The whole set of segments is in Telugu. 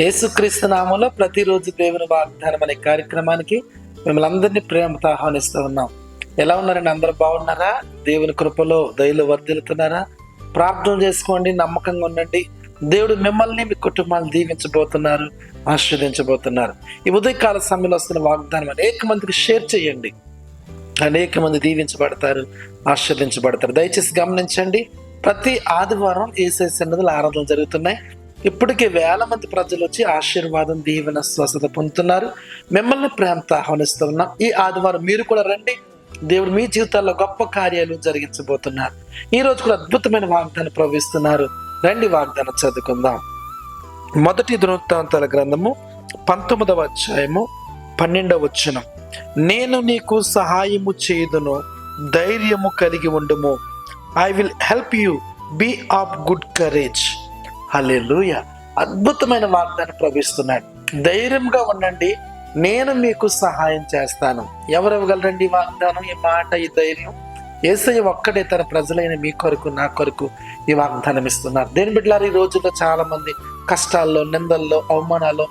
యేసుక్రీస్తు నామంలో ప్రతిరోజు దేవుని వాగ్దానం అనే కార్యక్రమానికి మిమ్మల్ని అందరినీ ప్రేమతో ఆహ్వానిస్తూ ఉన్నాం. ఎలా ఉన్నారండి? అందరూ బాగున్నారా? దేవుని కృపలో దయలో వర్ధిల్లుతున్నారా? ప్రార్థన చేసుకోండి, నమ్మకంగా ఉండండి. దేవుడు మిమ్మల్ని మీ కుటుంబాన్ని దీవించబోతున్నారు, ఆశీర్వదించబోతున్నారు. ఈ ఉదయకాల సమయంలో వస్తున్న వాగ్దానం అనేక మందికి షేర్ చేయండి. అనేక మంది దీవించబడతారు, ఆశీర్వదించబడతారు. దయచేసి గమనించండి, ప్రతి ఆదివారం యేసయ్య సన్నిధిలో ఆరాధనలు జరుగుతున్నాయి. ఇప్పటికే వేల మంది ప్రజలు వచ్చి ఆశీర్వాదం, దీవెన, స్వస్థత పొందుతున్నారు. మిమ్మల్ని ప్రేమతో ఆహ్వానిస్తూ ఉన్నాం. ఈ ఆదివారం మీరు కూడా రండి. దేవుడు మీ జీవితాల్లో గొప్ప కార్యాలు జరిగించబోతున్నారు. ఈ రోజు కూడా అద్భుతమైన వాగ్దానం ప్రవహిస్తున్నారు. రండి, వాగ్దానం చదువుకుందాం. మొదటి దినవృత్తాంతాల గ్రంథము 19వ అధ్యాయము 12వ వచనం. నేను నీకు సహాయము చేయుదును, ధైర్యము కలిగి ఉండుము. I will help you, be of good courage. Hallelujah. అద్భుతమైన వాగ్దానం ప్రవహిస్తున్నాడు. ధైర్యంగా ఉండండి, నేను మీకు సహాయం చేస్తాను. ఎవరు ఇవ్వగలరండి ఈ వాగ్దానం, ఈ మాట, ఈ ధైర్యం? యేసయ్య ఒక్కడే తన ప్రజలైన మీ కొరకు, నా కొరకు ఈ వాగ్దానం ఇస్తున్నారు. దేని బిడ్డలారా, ఈ రోజుల్లో చాలా మంది కష్టాల్లో, నిందల్లో, అవమానాల్లో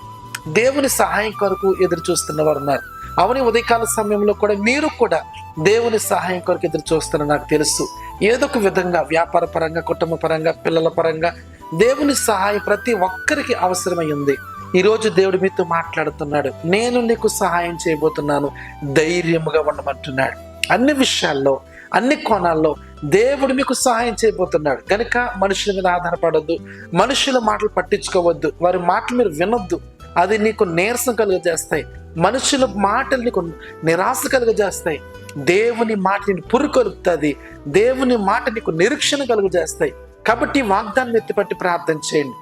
దేవుని సహాయం కొరకు ఎదురు చూస్తున్న వారు ఉన్నారు. అవుని, ఉదయకాల సమయంలో కూడా మీరు కూడా దేవుని సహాయం కొరకు ఎదురు చూస్తున్నారు. నాకు తెలుసు, ఏదో ఒక విధంగా వ్యాపార పరంగా, కుటుంబ పరంగా, పిల్లల పరంగా దేవుని సహాయం ప్రతి ఒక్కరికి అవసరమై ఉంది. ఈరోజు దేవుడు మీతో మాట్లాడుతున్నాడు. నేను నీకు సహాయం చేయబోతున్నాను, ధైర్యముగా ఉండమంటున్నాడు. అన్ని విషయాల్లో, అన్ని కోణాల్లో దేవుడు మీకు సహాయం చేయబోతున్నాడు. కనుక మనుషుల మీద ఆధారపడొద్దు, మనుషుల మాటలు పట్టించుకోవద్దు, వారి మాటలు మీరు వినొద్దు. అది నీకు నీరసం కలుగజేస్తాయి. మనుషుల మాటలు నీకు నిరాశ కలుగజేస్తాయి. దేవుని మాట నీకు పురుకొలుపుతుంది. దేవుని మాట నీకు నిరీక్షణ కలుగజేస్తాయి. కాబట్టి వాగ్దానం ఎత్తిపట్టి ప్రార్థన చేయండి.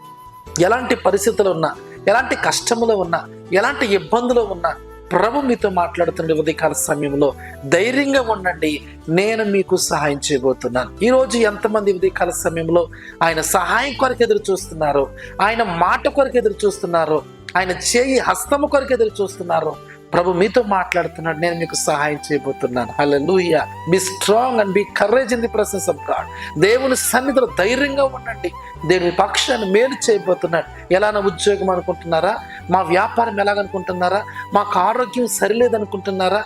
ఎలాంటి పరిస్థితులు ఉన్నా, ఎలాంటి కష్టములో ఉన్నా, ఎలాంటి ఇబ్బందులు ఉన్నా ప్రభు మీతో మాట్లాడుతున్న ఉదయకాల సమయంలో ధైర్యంగా ఉండండి, నేను మీకు సహాయం చేయబోతున్నాను. ఈరోజు ఎంతమంది ఉదయకాల సమయంలో ఆయన సహాయం కొరకు ఎదురు చూస్తున్నారో, ఆయన మాట కొరకు ఎదురు చూస్తున్నారో, ఆయన చేయి హస్తము కొరకు ఎదురు చూస్తున్నారో, ప్రభు మీతో మాట్లాడుతున్నాడు. నేను మీకు సహాయం చేయబోతున్నాను. Hallelujah. Be strong and be courage in the presence of God. దేవుని సన్నిధిలో ధైర్యంగా ఉండండి. దేవుని పక్షాన్ని మేలు చేయబోతున్నాడు. ఎలానా ఉద్యోగం అనుకుంటున్నారా? మా వ్యాపారం ఎలాగనుకుంటున్నారా? మాకు ఆరోగ్యం సరిలేదనుకుంటున్నారా?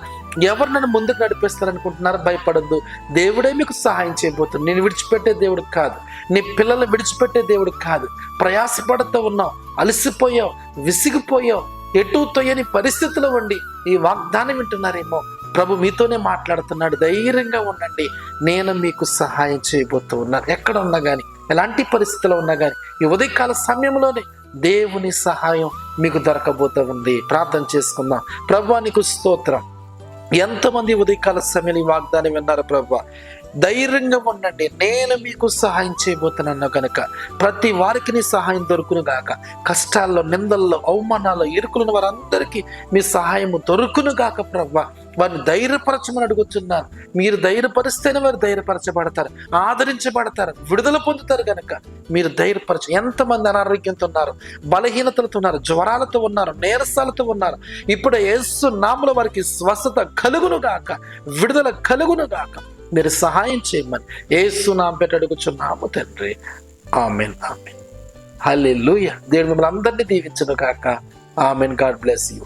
ఎవరు నన్ను ముందుకు నడిపిస్తారనుకుంటున్నారా? భయపడద్దు, దేవుడే మీకు సహాయం చేయబోతున్నాడు. నేను విడిచిపెట్టే దేవుడు కాదు, నీ పిల్లలు విడిచిపెట్టే దేవుడు కాదు. ప్రయాసపడుతూ ఉన్నావు, అలసిపోయావు, విసిగిపోయావు, ఎటు తొయ్యని పరిస్థితిలో ఉండి ఈ వాగ్దానం వింటున్నారేమో, ప్రభు మీతోనే మాట్లాడుతున్నాడు. ధైర్యంగా ఉండండి, నేను మీకు సహాయం చేయబోతూ ఉన్నాను. ఎక్కడ ఉన్నా కానీ, ఎలాంటి పరిస్థితిలో ఉన్నా కానీ, ఈ ఉదయకాల సమయంలోనే దేవుని సహాయం మీకు దొరకబోతూ ఉంది. ప్రార్థన చేసుకుందాం. ప్రభువా, నీకు స్తోత్రం. ఎంతమంది ఉదయకాల సమయంలో ఈ వాగ్దానం విన్నారు? ప్రభువా, ధైర్యంగా ఉండండి, నేను మీకు సహాయం చేయబోతున్నాను కనుక ప్రతి వారికి నీ సహాయం దొరుకును గాక. కష్టాల్లో, నిందల్లో, అవమానాల్లో ఇరుకులను వారందరికీ మీ సహాయము దొరుకును గాక. ప్రభువా, వారిని ధైర్యపరచమని అడుగుతున్నాను. మీరు ధైర్యపరిస్తేనే వారు ధైర్యపరచబడతారు, ఆదరించబడతారు, విడుదల పొందుతారు. కనుక మీరు ధైర్యపరచ. ఎంతమంది అనారోగ్యంతో ఉన్నారు, బలహీనతలతో ఉన్నారు, జ్వరాలతో ఉన్నారు, నీరసాలతో ఉన్నారు, ఇప్పుడు యేసు నామములో వారికి స్వస్థత కలుగును గాక, విడుదల కలుగును గాక. మీరు సహాయం చేయమని యేసు నామమున పెట్టి అడుగుచున్నాము తండ్రి. ఆమేన్, ఆమేన్. హల్లెలూయా. దేవుడు మిమ్మల్ని అందరినీ దీవించును గాక. ఆమేన్. God bless you.